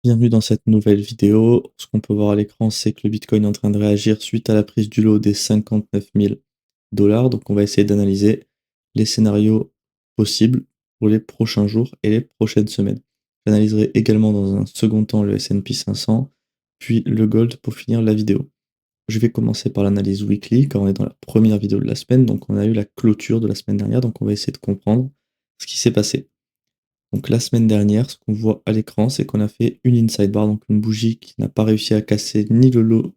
Bienvenue dans cette nouvelle vidéo. Ce qu'on peut voir à l'écran, c'est que le Bitcoin est en train de réagir suite à la prise du lot des 59 000 dollars. Donc, on va essayer d'analyser les scénarios possibles pour les prochains jours et les prochaines semaines. J'analyserai également dans un second temps le S&P 500, puis le gold pour finir la vidéo. Je vais commencer par l'analyse weekly, car on est dans la première vidéo de la semaine. Donc, on a eu la clôture de la semaine dernière. Donc, on va essayer de comprendre ce qui s'est passé. Donc la semaine dernière, ce qu'on voit à l'écran, c'est qu'on a fait une inside bar, donc une bougie qui n'a pas réussi à casser ni le low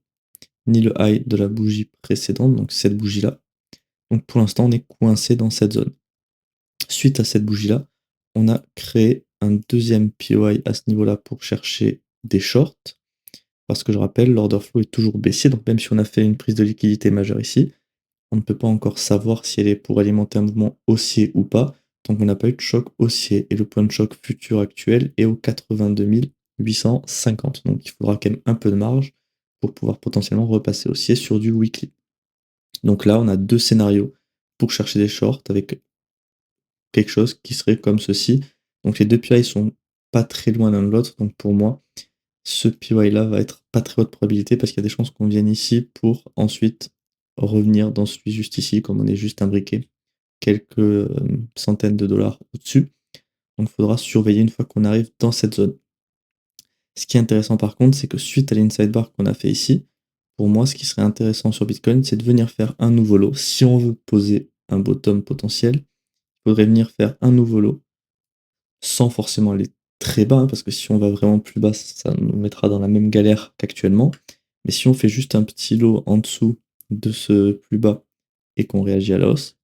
ni le high de la bougie précédente, donc cette bougie-là. Donc pour l'instant, on est coincé dans cette zone. Suite à cette bougie-là, on a créé un deuxième POI à ce niveau-là pour chercher des shorts, parce que je rappelle, l'order flow est toujours baissier, donc même si on a fait une prise de liquidité majeure ici, on ne peut pas encore savoir si elle est pour alimenter un mouvement haussier ou pas, tant qu'on n'a pas eu de choc haussier. Et le point de choc futur actuel est au 82 850. Donc il faudra quand même un peu de marge pour pouvoir potentiellement repasser haussier sur du weekly. Donc là, on a deux scénarios pour chercher des shorts avec quelque chose qui serait comme ceci. Donc les deux PI sont pas très loin l'un de l'autre. Donc pour moi, ce PY là va être pas très haute probabilité parce qu'il y a des chances qu'on vienne ici pour ensuite revenir dans celui juste ici, comme on est juste imbriqué quelques centaines de dollars au-dessus. Donc il faudra surveiller une fois qu'on arrive dans cette zone. Ce qui est intéressant par contre, c'est que suite à l'inside bar qu'on a fait ici, pour moi, ce qui serait intéressant sur Bitcoin, c'est de venir faire un nouveau lot. Si on veut poser un bottom potentiel, il faudrait venir faire un nouveau lot sans forcément aller très bas, hein, parce que si on va vraiment plus bas, ça nous mettra dans la même galère qu'actuellement. Mais si on fait juste un petit lot en dessous de ce plus bas et qu'on réagit à la hausse,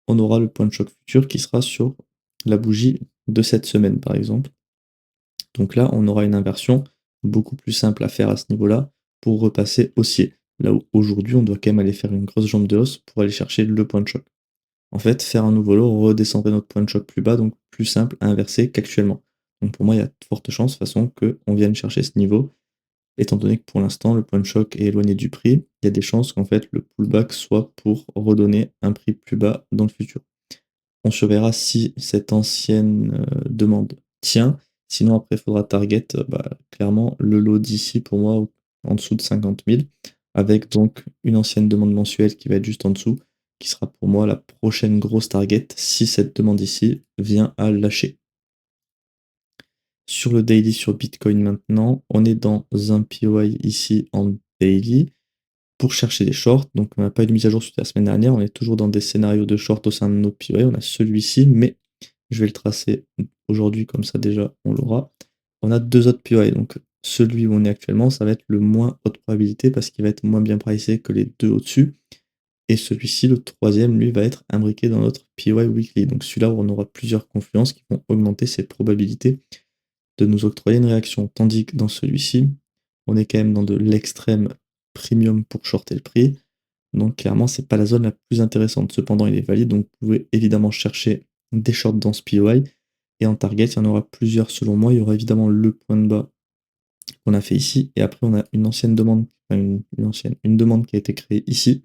on aura le point de choc futur qui sera sur la bougie de cette semaine, par exemple. Donc là, on aura une inversion beaucoup plus simple à faire à ce niveau-là pour repasser haussier. Là où aujourd'hui, on doit quand même aller faire une grosse jambe de hausse pour aller chercher le point de choc. En fait, faire un nouveau lot redescendrait notre point de choc plus bas, donc plus simple à inverser qu'actuellement. Donc pour moi, il y a de fortes chances, de toute façon, qu'on vienne chercher ce niveau. Étant donné que pour l'instant, le point de choc est éloigné du prix, il y a des chances qu'en fait, le pullback soit pour redonner un prix plus bas dans le futur. On surveillera si cette ancienne demande tient. Sinon, après, il faudra target clairement le lot d'ici pour moi en dessous de 50 000, avec donc une ancienne demande mensuelle qui va être juste en dessous, qui sera pour moi la prochaine grosse target si cette demande ici vient à lâcher. Sur le daily sur Bitcoin maintenant, on est dans un POI ici en daily pour chercher des shorts. Donc on n'a pas eu de mise à jour suite à la semaine dernière, on est toujours dans des scénarios de short au sein de nos POI. On a celui-ci, mais je vais le tracer aujourd'hui comme ça déjà on l'aura. On a deux autres POI, donc celui où on est actuellement, ça va être le moins haute probabilité parce qu'il va être moins bien pricé que les deux au-dessus. Et celui-ci, le troisième, lui, va être imbriqué dans notre POI weekly. Donc celui-là, on aura plusieurs confluences qui vont augmenter ses probabilités de nous octroyer une réaction. Tandis que dans celui-ci, on est quand même dans de l'extrême premium pour shorter le prix. Donc clairement, c'est pas la zone la plus intéressante. Cependant, il est valide, donc vous pouvez évidemment chercher des shorts dans ce POI. Et en target, il y en aura plusieurs selon moi. Il y aura évidemment le point de bas qu'on a fait ici. Et après, on a une ancienne demande, enfin une demande qui a été créée ici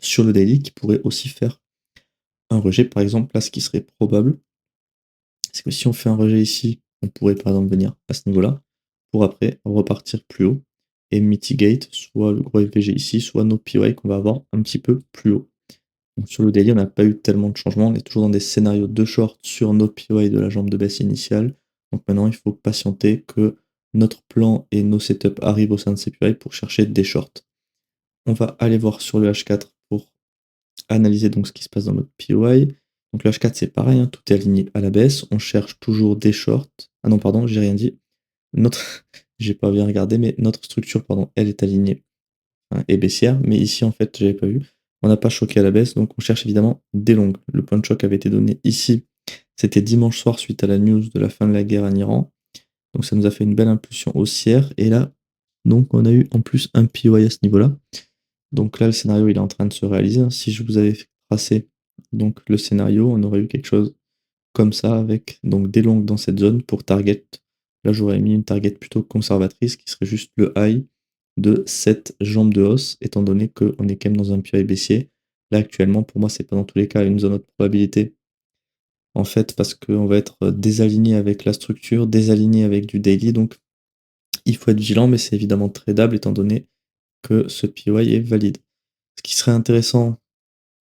sur le daily qui pourrait aussi faire un rejet. Par exemple, là, ce qui serait probable, c'est que si on fait un rejet ici, on pourrait par exemple venir à ce niveau-là pour après repartir plus haut et mitigate soit le gros FVG ici, soit nos POI qu'on va avoir un petit peu plus haut. Donc sur le daily, on n'a pas eu tellement de changements, on est toujours dans des scénarios de short sur nos POI de la jambe de baisse initiale. Donc maintenant, il faut patienter que notre plan et nos setups arrivent au sein de ces POI pour chercher des shorts. On va aller voir sur le H4 pour analyser donc ce qui se passe dans notre POI. Donc le H4 c'est pareil, hein, tout est aligné à la baisse. On cherche toujours des shorts. Ah non, pardon, j'ai rien dit. Notre, j'ai pas bien regardé, mais notre structure, pardon, elle est alignée, hein, et baissière. Mais ici, en fait, j'avais pas vu. On n'a pas choqué à la baisse, donc on cherche évidemment des longues. Le point de choc avait été donné ici. C'était dimanche soir suite à la news de la fin de la guerre en Iran. Donc ça nous a fait une belle impulsion haussière. Et là, donc on a eu en plus un POI à ce niveau-là. Donc là, le scénario, il est en train de se réaliser, hein. Si je vous avais tracé donc le scénario, on aurait eu quelque chose comme ça avec donc des longues dans cette zone pour target. Là, j'aurais mis une target plutôt conservatrice qui serait juste le high de cette jambe de hausse, étant donné qu'on est quand même dans un PI baissier. Là, actuellement, pour moi, c'est pas dans tous les cas une zone haute probabilité en fait, parce qu'on va être désaligné avec la structure, désaligné avec du daily, donc il faut être vigilant, mais c'est évidemment tradable étant donné que ce PY est valide. Ce qui serait intéressant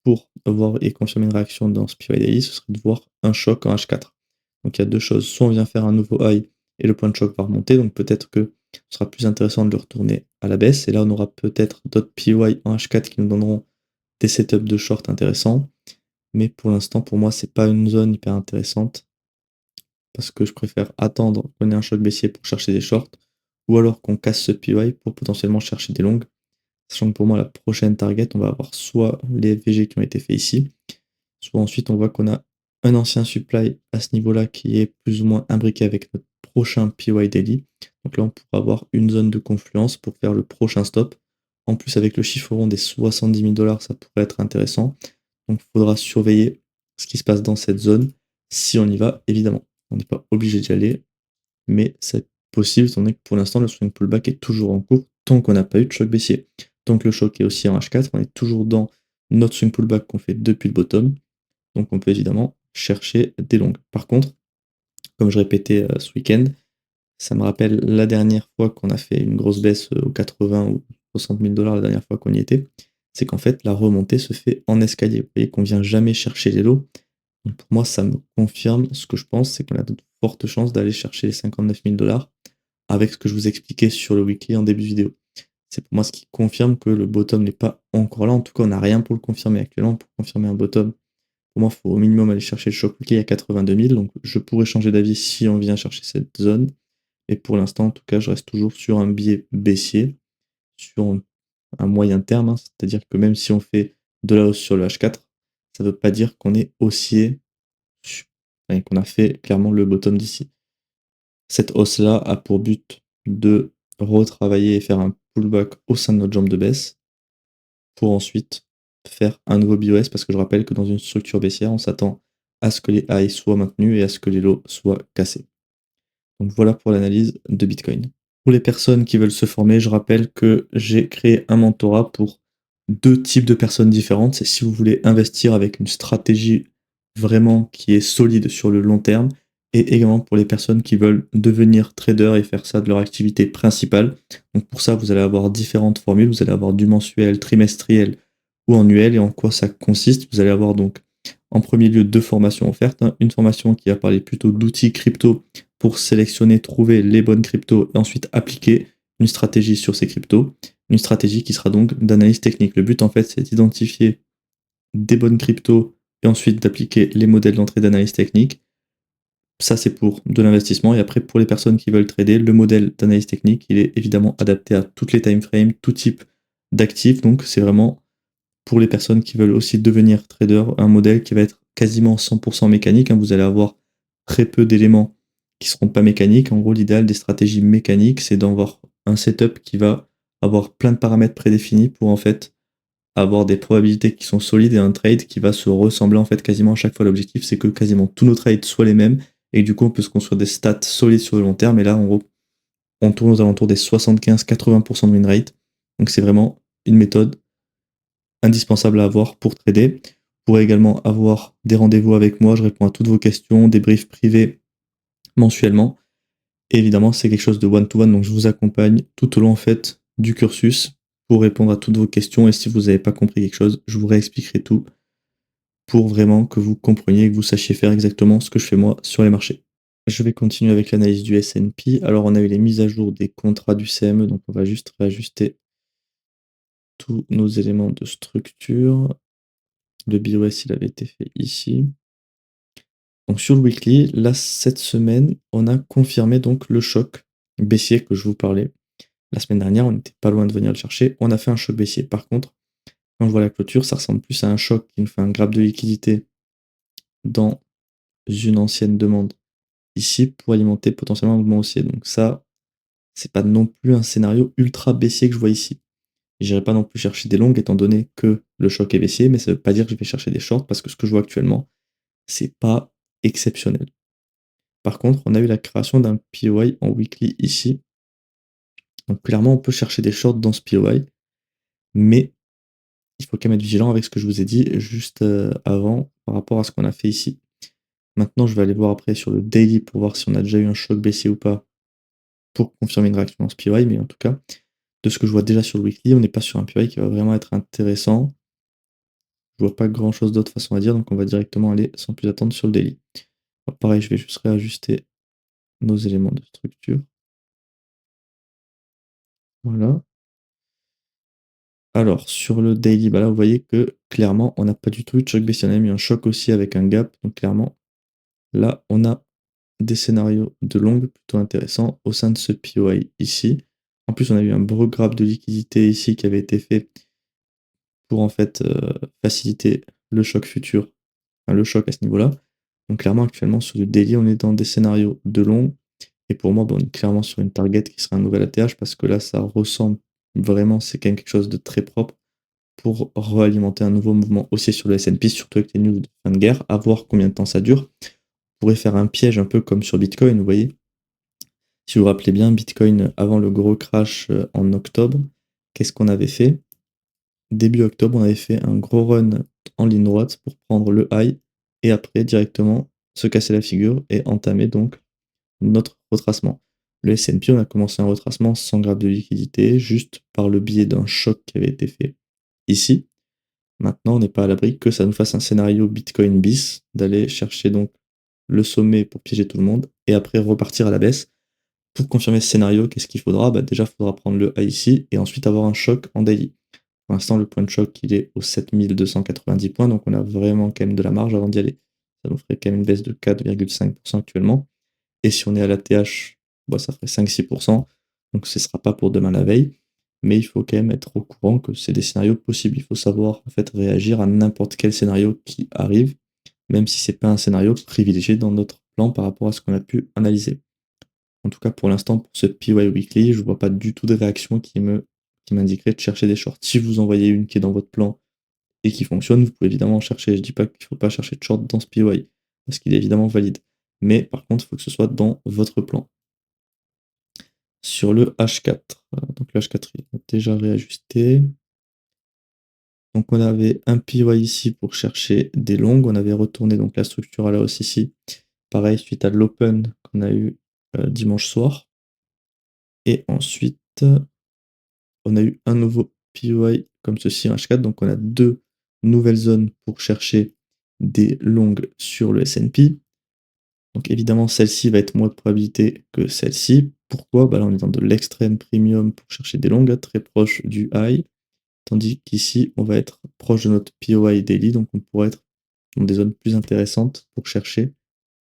pour voir et confirmer une réaction dans ce PY daily, ce serait de voir un choc en H4. Donc il y a deux choses, soit on vient faire un nouveau high et le point de choc va remonter, donc peut-être que ce sera plus intéressant de le retourner à la baisse, et là on aura peut-être d'autres PY en H4 qui nous donneront des setups de short intéressants, mais pour l'instant pour moi c'est pas une zone hyper intéressante, parce que je préfère attendre qu'on ait un choc baissier pour chercher des shorts, ou alors qu'on casse ce PY pour potentiellement chercher des longues, sachant que pour moi la prochaine target, on va avoir soit les FVG qui ont été faits ici, soit ensuite on voit qu'on a un ancien supply à ce niveau-là qui est plus ou moins imbriqué avec notre prochain PY daily. Donc là on pourra avoir une zone de confluence pour faire le prochain stop. En plus avec le chiffre rond des 70 000 $, ça pourrait être intéressant. Donc il faudra surveiller ce qui se passe dans cette zone si on y va, évidemment. On n'est pas obligé d'y aller, mais c'est possible, étant donné que pour l'instant, le swing pullback est toujours en cours tant qu'on n'a pas eu de choc baissier. Tant que le choc est aussi en H4, on est toujours dans notre swing pullback qu'on fait depuis le bottom, donc on peut évidemment chercher des longues. Par contre, comme je répétais ce week-end, ça me rappelle la dernière fois qu'on a fait une grosse baisse aux 80 ou 60 000 $ la dernière fois qu'on y était, c'est qu'en fait la remontée se fait en escalier. Vous voyez qu'on vient jamais chercher les lows. Donc pour moi, ça me confirme ce que je pense, c'est qu'on a de fortes chances d'aller chercher les 59 000 $ avec ce que je vous expliquais sur le weekly en début de vidéo. C'est pour moi ce qui confirme que le bottom n'est pas encore là. En tout cas, on n'a rien pour le confirmer actuellement. Pour confirmer un bottom, pour moi, il faut au minimum aller chercher le choc weekly à 82 000. Donc je pourrais changer d'avis si on vient chercher cette zone. Et pour l'instant, en tout cas, je reste toujours sur un biais baissier, sur un moyen terme. C'est-à-dire que même si on fait de la hausse sur le H4, ça ne veut pas dire qu'on est haussier, qu'on a fait clairement le bottom d'ici. Cette hausse-là a pour but de retravailler et faire un pullback au sein de notre jambe de baisse pour ensuite faire un nouveau BOS, parce que je rappelle que dans une structure baissière, on s'attend à ce que les highs soient maintenus et à ce que les lows soient cassés. Donc voilà pour l'analyse de Bitcoin. Pour les personnes qui veulent se former, je rappelle que j'ai créé un mentorat pour deux types de personnes différentes. C'est si vous voulez investir avec une stratégie vraiment qui est solide sur le long terme, et également pour les personnes qui veulent devenir trader et faire ça de leur activité principale. Donc pour ça, vous allez avoir différentes formules. Vous allez avoir du mensuel, trimestriel ou annuel. Et en quoi ça consiste? Vous allez avoir donc en premier lieu deux formations offertes. Une formation qui va parler plutôt d'outils crypto pour sélectionner, trouver les bonnes cryptos et ensuite appliquer une stratégie sur ces cryptos. Une stratégie qui sera donc d'analyse technique. Le but en fait, c'est d'identifier des bonnes cryptos et ensuite d'appliquer les modèles d'entrée d'analyse technique. Ça, c'est pour de l'investissement. Et après, pour les personnes qui veulent trader, le modèle d'analyse technique, il est évidemment adapté à toutes les time frames, tout type d'actifs. Donc, c'est vraiment pour les personnes qui veulent aussi devenir trader, un modèle qui va être quasiment 100% mécanique. Vous allez avoir très peu d'éléments qui ne seront pas mécaniques. En gros, l'idéal des stratégies mécaniques, c'est d'avoir un setup qui va avoir plein de paramètres prédéfinis pour en fait avoir des probabilités qui sont solides et un trade qui va se ressembler en fait quasiment à chaque fois. L'objectif, c'est que quasiment tous nos trades soient les mêmes et du coup, on peut se construire des stats solides sur le long terme. Et là, en gros, on tourne aux alentours des 75-80% de win rate. Donc, c'est vraiment une méthode indispensable à avoir pour trader. Vous pourrez également avoir des rendez-vous avec moi. Je réponds à toutes vos questions, des briefs privés mensuellement. Et évidemment, c'est quelque chose de one-to-one. Donc, je vous accompagne tout au long en fait du cursus pour répondre à toutes vos questions. Et si vous n'avez pas compris quelque chose, je vous réexpliquerai tout pour vraiment que vous compreniez et que vous sachiez faire exactement ce que je fais moi sur les marchés. Je vais continuer avec l'analyse du S&P. Alors, on a eu les mises à jour des contrats du CME, donc on va juste réajuster tous nos éléments de structure. Le BOS, il avait été fait ici. Donc sur le weekly, là, cette semaine, on a confirmé donc le choc baissier que je vous parlais. La semaine dernière, on n'était pas loin de venir le chercher. On a fait un choc baissier. Par contre, quand je vois la clôture, ça ressemble plus à un choc qui nous fait un graphe de liquidité dans une ancienne demande ici pour alimenter potentiellement un mouvement haussier. Donc ça, c'est pas non plus un scénario ultra baissier que je vois ici. J'irai pas non plus chercher des longues étant donné que le choc est baissier, mais ça veut pas dire que je vais chercher des shorts parce que ce que je vois actuellement, c'est pas exceptionnel. Par contre, on a eu la création d'un POI en weekly ici. Donc clairement, on peut chercher des shorts dans ce POI, mais il faut quand même être vigilant avec ce que je vous ai dit juste avant par rapport à ce qu'on a fait ici. Maintenant, je vais aller voir après sur le daily pour voir si on a déjà eu un choc baissier ou pas pour confirmer une réaction en SPY, mais en tout cas, de ce que je vois déjà sur le weekly, on n'est pas sur un PY qui va vraiment être intéressant. Je vois pas grand chose d'autre façon à dire, donc on va directement aller sans plus attendre sur le daily. Alors, pareil, je vais juste réajuster nos éléments de structure. Voilà. Alors, sur le daily, bah là, vous voyez que clairement, on n'a pas du tout eu de choc baissier. On a eu un choc aussi avec un gap. Donc, clairement, là, on a des scénarios de longue plutôt intéressants au sein de ce POI ici. En plus, on a eu un gros graphe de liquidité ici qui avait été fait pour en fait faciliter le choc futur, enfin, le choc à ce niveau-là. Donc, clairement, actuellement, sur du daily, on est dans des scénarios de long. Et pour moi, bah, on est clairement sur une target qui sera un nouvel ATH parce que là, ça ressemble vraiment, c'est quand même quelque chose de très propre pour réalimenter un nouveau mouvement haussier sur le S&P, surtout avec les news de fin de guerre, à voir combien de temps ça dure. On pourrait faire un piège un peu comme sur Bitcoin, vous voyez. Si vous vous rappelez bien, Bitcoin, avant le gros crash en octobre, qu'est-ce qu'on avait fait? Début octobre, on avait fait un gros run en ligne droite pour prendre le high et après directement se casser la figure et entamer donc notre retracement. Le S&P, on a commencé un retracement sans grave de liquidité, juste par le biais d'un choc qui avait été fait ici. Maintenant, on n'est pas à l'abri que ça nous fasse un scénario Bitcoin bis, d'aller chercher donc le sommet pour piéger tout le monde, et après repartir à la baisse. Pour confirmer ce scénario, qu'est-ce qu'il faudra? Bah déjà, il faudra prendre le high ici, et ensuite avoir un choc en daily. Pour l'instant, le point de choc, il est aux 7290 points, donc on a vraiment quand même de la marge avant d'y aller. Ça nous ferait quand même une baisse de 4,5% actuellement. Et si on est à la TH, bah, ça ferait 5-6%. Donc ce ne sera pas pour demain la veille. Mais il faut quand même être au courant que c'est des scénarios possibles. Il faut savoir en fait réagir à n'importe quel scénario qui arrive, même si c'est pas un scénario privilégié dans notre plan par rapport à ce qu'on a pu analyser. En tout cas, pour l'instant, pour ce PY Weekly, je ne vois pas du tout de réaction qui m'indiquerait de chercher des shorts. Si vous en voyez une qui est dans votre plan et qui fonctionne, vous pouvez évidemment en chercher. Je ne dis pas qu'il ne faut pas chercher de short dans ce PY, parce qu'il est évidemment valide. Mais par contre, il faut que ce soit dans votre plan. Sur le H4, donc le H4 il est déjà réajusté. Donc on avait un PY ici pour chercher des longues, on avait retourné donc la structure à la hausse ici. Pareil, suite à l'open qu'on a eu dimanche soir. Et ensuite, on a eu un nouveau PY comme ceci, un H4. Donc on a deux nouvelles zones pour chercher des longues sur le S&P. Donc évidemment, celle-ci va être moins de probabilité que celle-ci. Pourquoi? Bah là, on est dans de l'extrême premium pour chercher des longues, très proche du high. Tandis qu'ici, on va être proche de notre POI daily, donc on pourrait être dans des zones plus intéressantes pour chercher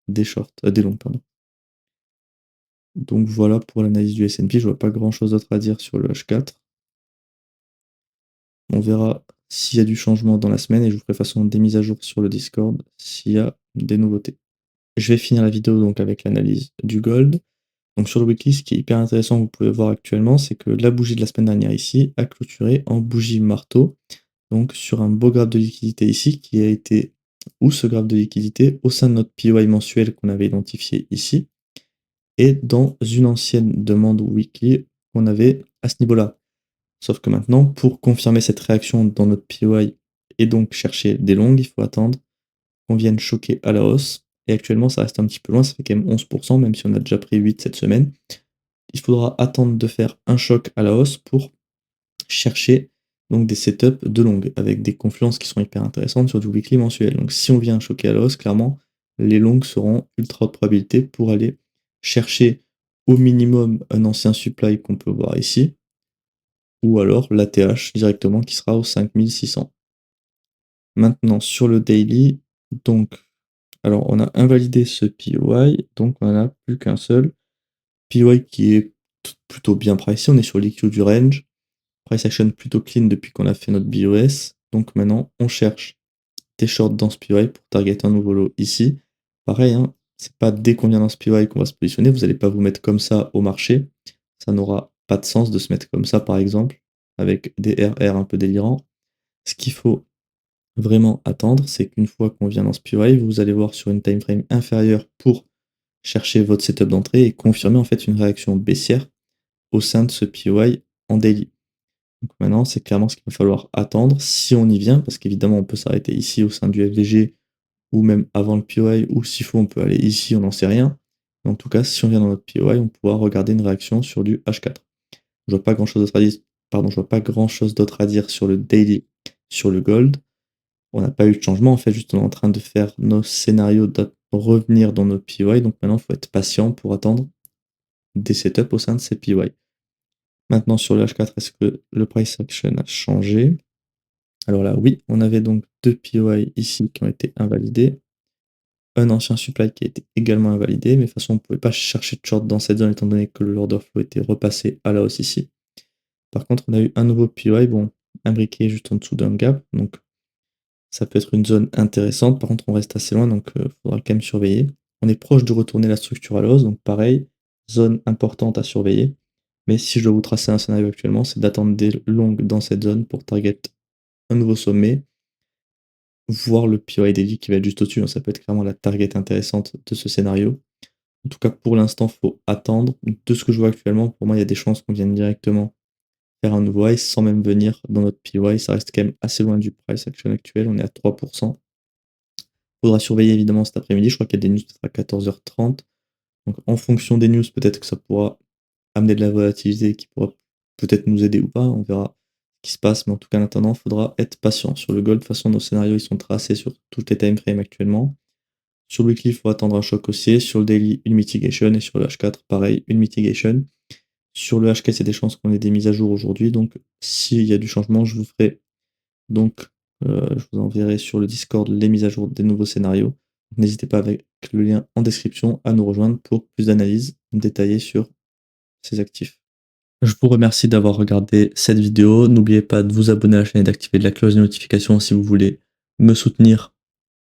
des shorts, des longues, pardon. Donc voilà pour l'analyse du S&P, je vois pas grand chose d'autre à dire sur le H4. On verra s'il y a du changement dans la semaine et je vous ferai de toute façon des mises à jour sur le Discord s'il y a des nouveautés. Je vais finir la vidéo donc avec l'analyse du gold. Donc sur le weekly, ce qui est hyper intéressant, vous pouvez voir actuellement, c'est que la bougie de la semaine dernière ici a clôturé en bougie marteau, donc sur un beau graphe de liquidité ici qui a été, ou ce graphe de liquidité, au sein de notre POI mensuel qu'on avait identifié ici, et dans une ancienne demande weekly qu'on avait à ce niveau-là. Sauf que maintenant, pour confirmer cette réaction dans notre POI et donc chercher des longues, il faut attendre qu'on vienne choquer à la hausse. Et actuellement, ça reste un petit peu loin, ça fait quand même 11%, même si on a déjà pris 8 cette semaine. Il faudra attendre de faire un choc à la hausse pour chercher donc des setups de longues avec des confluences qui sont hyper intéressantes sur du weekly mensuel. Donc si on vient choquer à la hausse, clairement, les longues seront ultra haute probabilité pour aller chercher au minimum un ancien supply qu'on peut voir ici, ou alors l'ATH directement qui sera aux 5600. Maintenant sur le daily, donc, alors on a invalidé ce POI, donc on n'en a plus qu'un seul. POI qui est plutôt bien pricé, on est sur l'EQ du range. Price action plutôt clean depuis qu'on a fait notre BOS. Donc maintenant, on cherche des shorts dans ce POI pour target un nouveau lot ici. Pareil, hein, c'est pas dès qu'on vient dans ce POI qu'on va se positionner. Vous n'allez pas vous mettre comme ça au marché. Ça n'aura pas de sens de se mettre comme ça, par exemple, avec des RR un peu délirants. Ce qu'il faut vraiment attendre, c'est qu'une fois qu'on vient dans ce POI, vous allez voir sur une time frame inférieure pour chercher votre setup d'entrée et confirmer en fait une réaction baissière au sein de ce POI en daily. Donc maintenant, c'est clairement ce qu'il va falloir attendre si on y vient, parce qu'évidemment, on peut s'arrêter ici au sein du FVG ou même avant le POI, ou s'il faut, on peut aller ici, on n'en sait rien. Mais en tout cas, si on vient dans notre POI, on pourra regarder une réaction sur du H4. Je vois pas grand-chose d'autre à dire, je vois pas grand-chose d'autre à dire sur le daily, sur le gold. On n'a pas eu de changement, en fait, juste on est en train de faire nos scénarios revenir dans nos POI, donc maintenant, il faut être patient pour attendre des setups au sein de ces POI. Maintenant, sur le H4, est-ce que le price action a changé? Alors là, oui, on avait donc 2 POI ici qui ont été invalidés. Un ancien supply qui a été également invalidé, mais de toute façon, on ne pouvait pas chercher de short dans cette zone étant donné que le order flow était repassé à la hausse ici. Par contre, on a eu un nouveau POI, bon, imbriqué juste en dessous d'un gap, donc ça peut être une zone intéressante. Par contre, on reste assez loin, donc il faudra quand même surveiller. On est proche de retourner la structure à la hausse, donc pareil, zone importante à surveiller. Mais si je dois vous tracer un scénario actuellement, c'est d'attendre des longues dans cette zone pour target un nouveau sommet, voire le POI daily qui va être juste au-dessus. Ça peut être clairement la target intéressante de ce scénario. En tout cas, pour l'instant, il faut attendre. De ce que je vois actuellement, pour moi, il y a des chances qu'on vienne directement faire un nouveau high sans même venir dans notre POI. Ça reste quand même assez loin du price action actuel. On est à 3%. Faudra surveiller évidemment cet après-midi. Je crois qu'il y a des news peut-être à 14h30. Donc en fonction des news, peut-être que ça pourra amener de la volatilité qui pourra peut-être nous aider ou pas. On verra ce qui se passe. Mais en tout cas, en attendant, il faudra être patient. Sur le gold, de toute façon, nos scénarios ils sont tracés sur toutes les timeframes actuellement. Sur le weekly, il faut attendre un choc haussier. Sur le daily, une mitigation. Et sur le H4, pareil, une mitigation. Sur le HK, il y a des chances qu'on ait des mises à jour aujourd'hui. Donc, s'il y a du changement, je vous ferai. Donc, je vous enverrai sur le Discord les mises à jour des nouveaux scénarios. N'hésitez pas avec le lien en description à nous rejoindre pour plus d'analyses détaillées sur ces actifs. Je vous remercie d'avoir regardé cette vidéo. N'oubliez pas de vous abonner à la chaîne et d'activer la cloche de notification si vous voulez me soutenir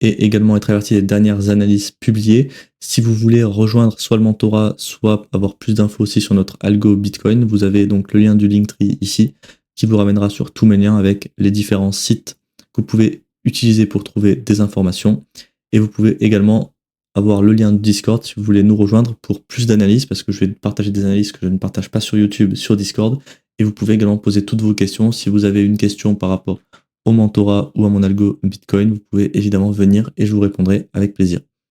et également être averti des dernières analyses publiées. Si vous voulez rejoindre soit le mentorat, soit avoir plus d'infos aussi sur notre algo Bitcoin, vous avez donc le lien du Linktree ici qui vous ramènera sur tous mes liens avec les différents sites que vous pouvez utiliser pour trouver des informations. Et vous pouvez également avoir le lien du Discord si vous voulez nous rejoindre pour plus d'analyses, parce que je vais partager des analyses que je ne partage pas sur YouTube, sur Discord. Et vous pouvez également poser toutes vos questions. Si vous avez une question par rapport au mentorat ou à mon algo Bitcoin, vous pouvez évidemment venir et je vous répondrai avec plaisir.